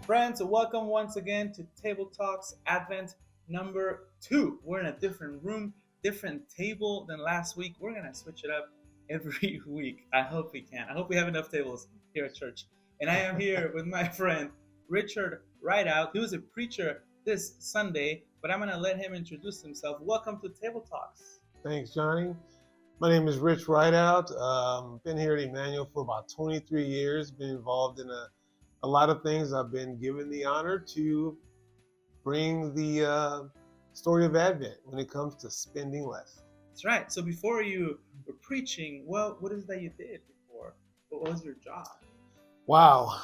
Friends, welcome once again to Table Talks Advent number 2. We're in a different room, different table than last week. We're going to switch it up every week. I hope we can. I hope we have enough tables here at church. And I am here with my friend Richard Rideout, who is a preacher this Sunday, but I'm going to let him introduce himself. Welcome to Table Talks. Thanks, Jonhy. My name is Rich Rideout. Been here at Emmanuel for about 23 years. Been involved in a lot of things. I've been given the honor to bring the story of Advent when it comes to spending less. That's right. So before you were preaching, well, what is it that you did before? What was your job? Wow,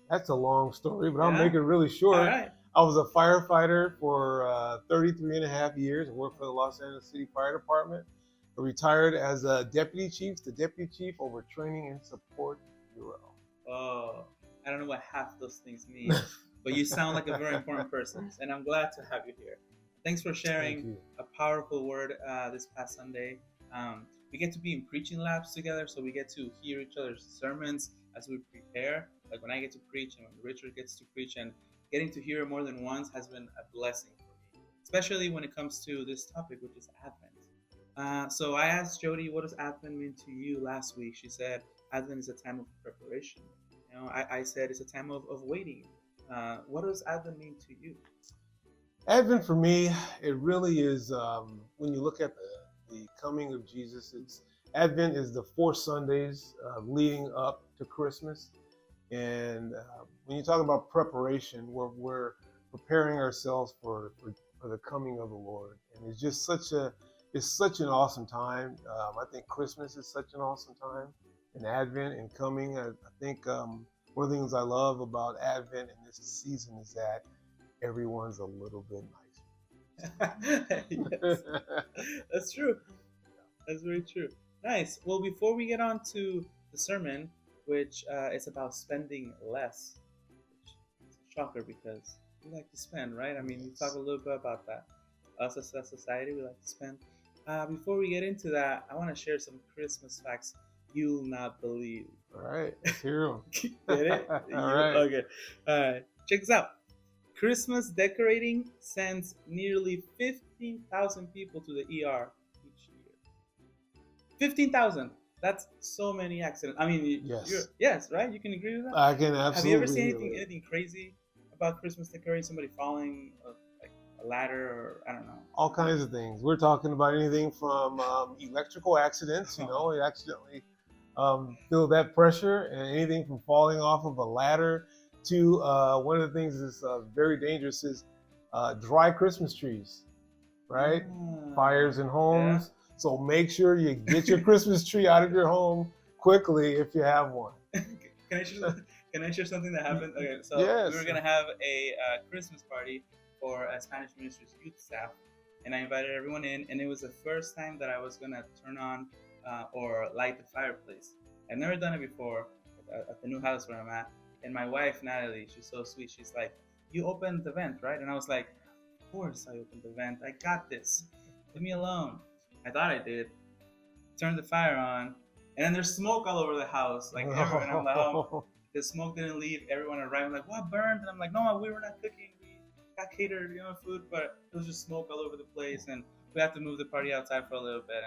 that's a long story, but I'll make it really short. All right. I was a firefighter for 33 and a half years. I worked for the Los Angeles City Fire Department. I retired as a deputy chief, the deputy chief over training and support bureau. Oh, I don't know what half those things mean, but you sound like a very important person, and I'm glad to have you here. Thanks for sharing a powerful word this past Sunday. We get to be in preaching labs together, so we get to hear each other's sermons as we prepare. Like when I get to preach and when Richard gets to preach, and getting to hear it more than once has been a blessing for me, especially when it comes to this topic, which is Advent. So I asked Jody, what does Advent mean to you last week? She said, Advent is a time of preparation. You know, I said it's a time of waiting. What does Advent mean to you? Advent for me, it really is, when you look at the coming of Jesus, Advent is the 4 Sundays leading up to Christmas. And when you talk about preparation, we're preparing ourselves for the coming of the Lord. And it's just such an awesome time. I think Christmas is such an awesome time. And Advent and coming, I think one of the things I love about Advent in this season is that everyone's a little bit nicer. Yes, that's true. That's very true. Nice. Well, before we get on to the sermon, which is about spending less, which is a shocker because we like to spend, right? I mean, we talk a little bit about that. Us as a society, we like to spend. Before we get into that, I want to share some Christmas facts you'll not believe. All right, let's hear them. Get it? All right. Okay. All right. Check this out. Christmas decorating sends nearly 15,000 people to the ER each year. 15,000. That's so many accidents. I mean, yes, right? You can agree with that? I can absolutely. Have you ever seen anything crazy about Christmas decorating? Somebody falling like a ladder, or I don't know. All kinds of things. We're talking about anything from electrical accidents, you accidentally feel that pressure, and anything from falling off of a ladder to one of the things that's very dangerous is dry Christmas trees, right? Fires in homes. Yeah. So make sure you get your Christmas tree out of your home quickly if you have one. Can I share something that happened? Okay, so yes. We were going to have a Christmas party for a Spanish minister's youth staff, and I invited everyone in, and it was the first time that I was going to turn on or light the fireplace. I've never done it before at the new house where I'm at. And my wife, Natalie, she's so sweet. She's like, you opened the vent, right? And I was like, of course I opened the vent. I got this. Leave me alone. I thought I did. Turned the fire on. And then there's smoke all over the house. Like everyone, I'm like, oh, the smoke didn't leave. Everyone arrived. I'm like, what burned? And I'm like, no, we were not cooking. We got catered, food. But it was just smoke all over the place. And we had to move the party outside for a little bit.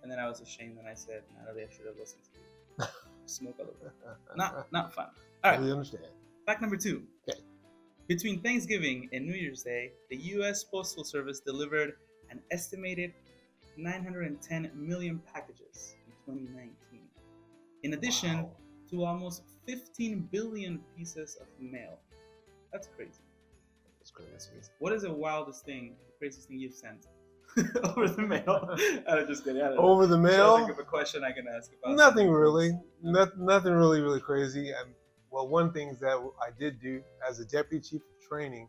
And then I was ashamed. And I said, Natalie, I should have listened to you. Smoke all over. Not fun. All right. I understand. Fact number 2. Okay. Between Thanksgiving and New Year's Day, the U.S. Postal Service delivered an estimated 910 million packages in 2019. In addition to almost 15 billion pieces of mail. That's crazy. That's crazy. What is the wildest thing, the craziest thing you've sent over the mail? I'm just kidding. Over the mail? I think of a question I can ask about. Nothing really. Nothing really crazy. Well, one thing that I did do as a deputy chief of training,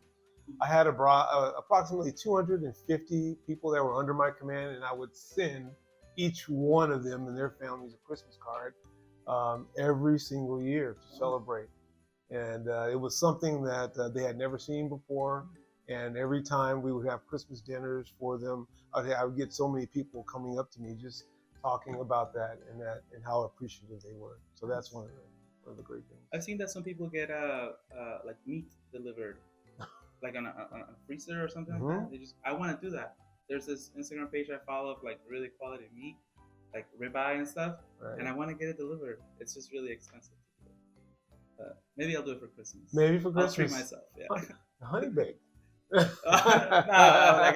I had approximately 250 people that were under my command, and I would send each one of them and their families a Christmas card every single year to celebrate. And it was something that they had never seen before. And every time we would have Christmas dinners for them, I would get so many people coming up to me just talking about that and how appreciative they were. So that's one of them. one of the great things. I've seen that some people get like meat delivered, like on a freezer or something like that. I want to do that. There's this Instagram page I follow of like really quality meat, like ribeye and stuff, and I want to get it delivered. It's just really expensive. Maybe I'll do it for Christmas. Maybe for Christmas. I'll treat myself. Yeah. Honey baked. Like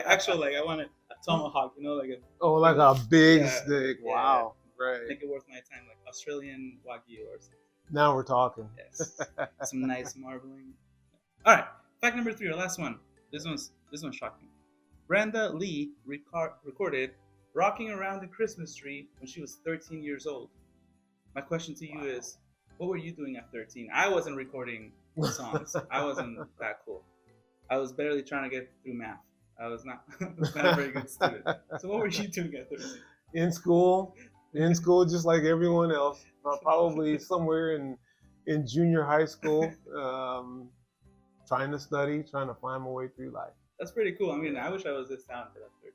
actual, like I want a tomahawk, like like a big steak. Wow. Right. Make it worth my time, like Australian Wagyu or something. Now we're talking. Yes. Some nice marbling. All right. Fact number 3, our last one. This one's shocking. Brenda Lee recorded rocking around the Christmas tree when she was 13 years old. My question to you is, what were you doing at 13? I wasn't recording songs. I wasn't that cool. I was barely trying to get through math. I was not a very good student. So what were you doing at 13? In school, just like everyone else. Probably somewhere in junior high school, trying to study, trying to find my way through life. That's pretty cool. I mean, I wish I was this talented at 13.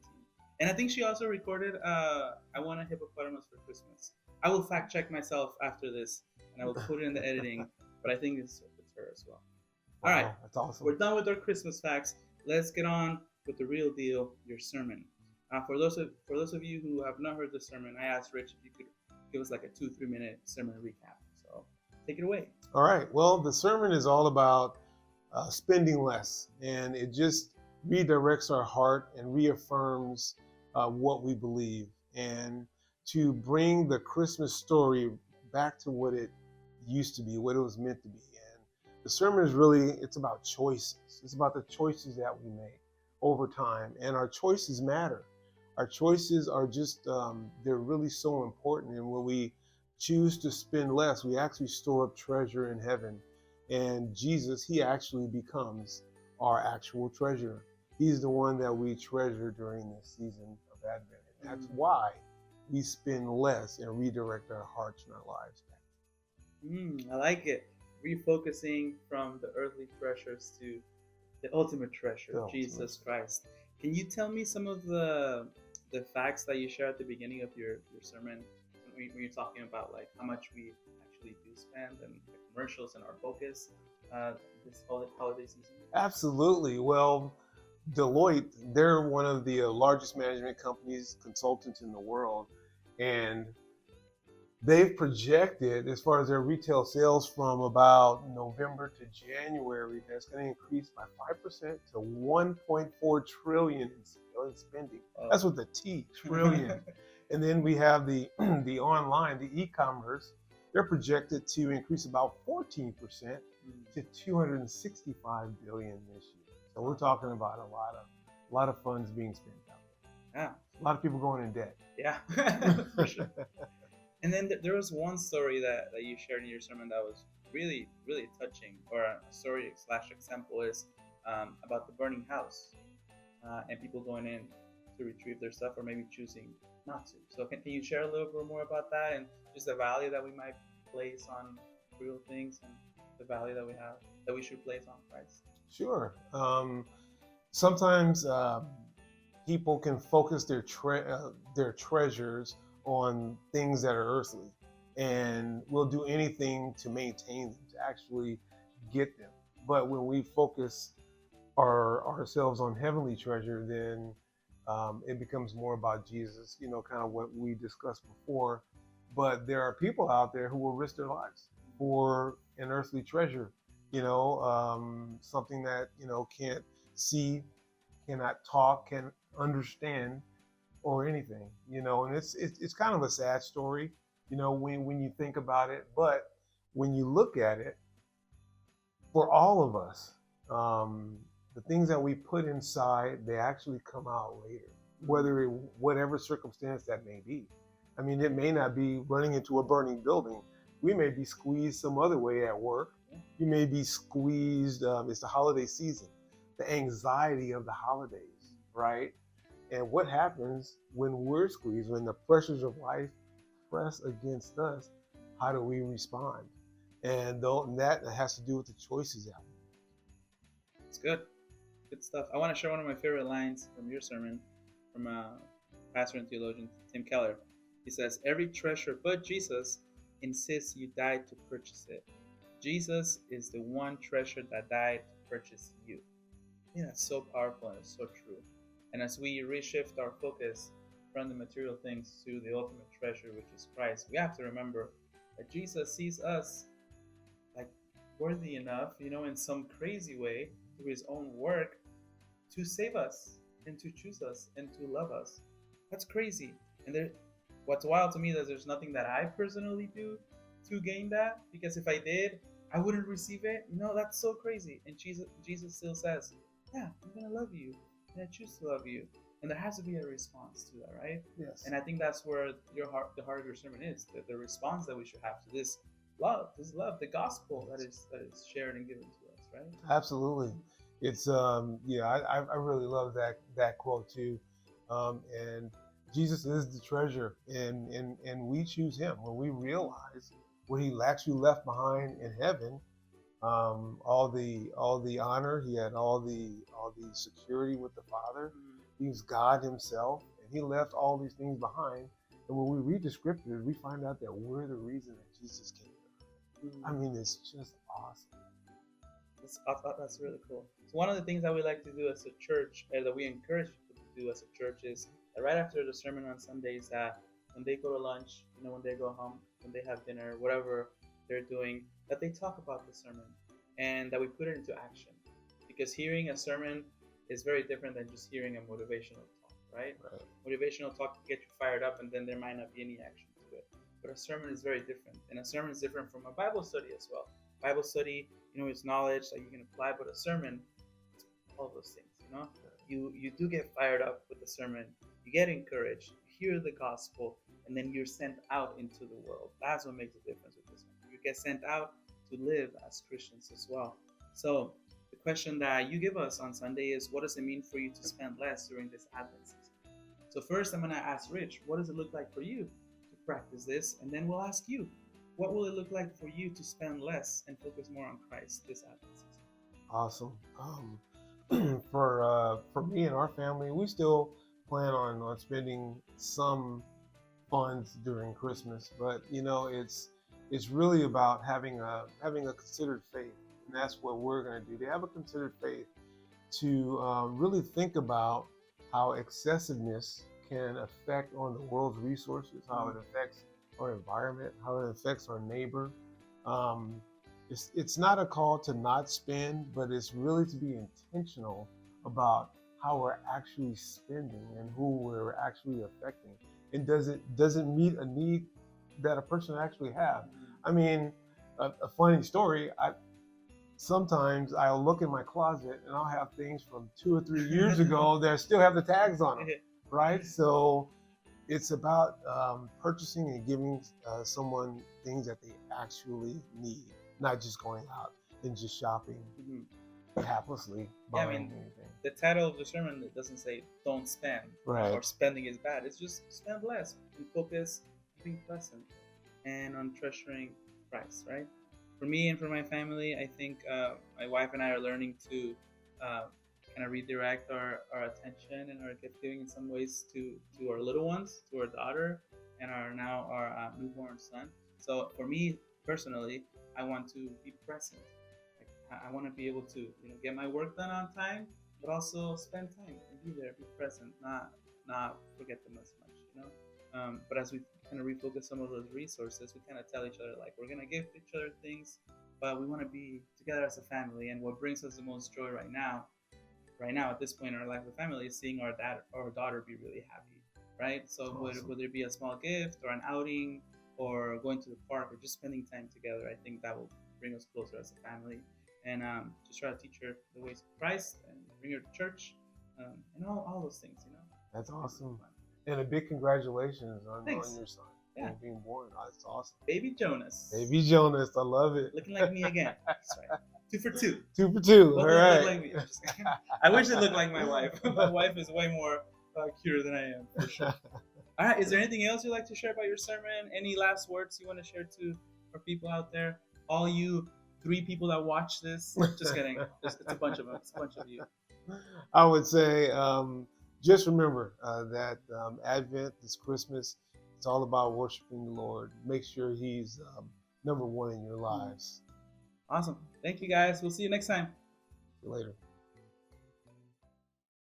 And I think she also recorded I Want a Hippopotamus for Christmas. I will fact check myself after this, and I will put it in the editing, but I think it's her as well. All right. That's awesome. We're done with our Christmas facts. Let's get on with the real deal, your sermon. For those of you who have not heard the sermon, I asked Rich if you could give us like a 2-3 minute sermon recap. So take it away. All right. Well, the sermon is all about spending less, and it just redirects our heart and reaffirms what we believe, and to bring the Christmas story back to what it used to be, what it was meant to be. And the sermon is really, it's about choices. It's about the choices that we make over time, and our choices matter. Our choices are just, they're really so important. And when we choose to spend less, we actually store up treasure in heaven. And Jesus, he actually becomes our actual treasure. He's the one that we treasure during this season of Advent. And that's why we spend less and redirect our hearts and our lives back. I like it. Refocusing from the earthly treasures to the ultimate treasure, Jesus Christ. Can you tell me some of the facts that you shared at the beginning of your sermon when you're talking about like how much we actually do spend and the commercials and our focus this holiday season? Absolutely. Well, Deloitte, they're one of the largest management companies, consultants in the world, and they've projected, as far as their retail sales from about November to January, that's going to increase by 5% to 1.4 trillion in spending. That's with the T, trillion. And then we have the online, the e-commerce. They're projected to increase about 14% to 265 billion this year. So we're talking about a lot of funds being spent out there. Yeah. A lot of people going in debt. Yeah, for sure. And then there was one story that you shared in your sermon that was really, really touching, or a story / example is about the burning house and people going in to retrieve their stuff or maybe choosing not to. So can you share a little bit more about that and just the value that we might place on real things and the value that we have, that we should place on Christ? Sure. Sometimes people can focus their treasures on things that are earthly, and we'll do anything to maintain them, to actually get them. But when we focus ourselves on heavenly treasure, then it becomes more about Jesus, kind of what we discussed before. But there are people out there who will risk their lives for an earthly treasure, something that, can't see, cannot talk, can't understand, or anything, and it's kind of a sad story, when you think about it. But when you look at it, for all of us, the things that we put inside, they actually come out later, whatever circumstance that may be. I mean, it may not be running into a burning building. We may be squeezed some other way at work. You may be squeezed, it's the holiday season, the anxiety of the holidays, right? And what happens when we're squeezed, when the pressures of life press against us? How do we respond? And that has to do with the choices that we make. It's good stuff. I want to share one of my favorite lines from your sermon, from pastor and theologian Tim Keller. He says, "Every treasure but Jesus insists you died to purchase it. Jesus is the one treasure that died to purchase you. Yeah, it's so powerful and it's so true. And as we reshift our focus from the material things to the ultimate treasure, which is Christ, we have to remember that Jesus sees us like worthy enough, in some crazy way through his own work to save us and to choose us and to love us. That's crazy. And what's wild to me is there's nothing that I personally do to gain that, because if I did, I wouldn't receive it. That's so crazy. And Jesus still says, "Yeah, I'm gonna love you, and I choose to love you." And there has to be a response to that, right? Yes. And I think that's where the heart of your sermon is. The response that we should have to this love, the gospel that is shared and given to us, right? Absolutely. It's I really love that quote too. And Jesus is the treasure, and we choose him when we realize what he actually left behind in heaven. All the honor he had, all the security with the Father. He was God himself, and he left all these things behind. And when we read the scriptures, we find out that we're the reason that Jesus came. I mean, it's just awesome. That's really cool. So one of the things that we like to do as a church, or that we encourage people to do as a church, is that right after the sermon on Sundays, that when they go to lunch, when they go home, when they have dinner, whatever they're doing, that they talk about the sermon and that we put it into action. Because hearing a sermon is very different than just hearing a motivational talk, right? Motivational talk can get you fired up, and then there might not be any action to it. But a sermon is very different, and a sermon is different from a Bible study as well. Bible study, it's knowledge that you can apply, but a sermon, it's all those things, You do get fired up with the sermon, you get encouraged, you hear the gospel, and then you're sent out into the world. That's what makes a difference with this one. You get sent out to live as Christians as well. So the question that you give us on Sunday is, what does it mean for you to spend less during this Advent season? So first I'm going to ask Rich, what does it look like for you to practice this? And then we'll ask you, what will it look like for you to spend less and focus more on Christ this Advent season? Awesome. For me and our family, we still plan on spending some funds during Christmas, but it's really about having a considered faith, and that's what we're going to do. To have a considered faith, to really think about how excessiveness can affect on the world's resources, how it affects our environment, how it affects our neighbor. It's not a call to not spend, but it's really to be intentional about how we're actually spending and who we're actually affecting. And does it meet a need that a person actually have? I mean, a funny story. Sometimes I'll look in my closet and I'll have things from 2 or 3 years ago that still have the tags on them, right? So it's about purchasing and giving someone things that they actually need, not just going out and just shopping haplessly buying anything. The title of the sermon doesn't say don't spend, right, or spending is bad. It's just spend less and focus on being present and on treasuring Christ, right? For me and for my family, I think my wife and I are learning to kind of redirect our attention and our gift giving in some ways to our little ones, to our daughter, and our newborn son. So for me personally, I want to be present. I want to be able to get my work done on time, but also spend time and be there, be present, not forget them as much, But as we kind of refocus some of those resources, we kind of tell each other, like, we're gonna give each other things, but we want to be together as a family. And what brings us the most joy right now at this point in our life with family, is seeing our daughter be really happy, right? So awesome. Whether it be a small gift or an outing or going to the park or just spending time together, I think that will bring us closer as a family. And just try to teach her the ways of Christ and bring her to church, and all those things, That's awesome. And a big congratulations on your son being born. That's awesome. Baby Jonas. Baby Jonas, I love it. Looking like me again. That's right. 2 for 2. 2 for 2. Both all right. Like me. I wish it looked like my wife. My wife is way more cute than I am, for sure. All right. Is there anything else you'd like to share about your sermon? Any last words you want to share to our people out there? All you 3 people that watch this. Just kidding. It's a bunch of them. It's a bunch of you. I would say just remember that Advent, this Christmas, It's all about worshiping the Lord. Make sure He's number one in your lives. Awesome. Thank you, guys. We'll see you next time. See you later.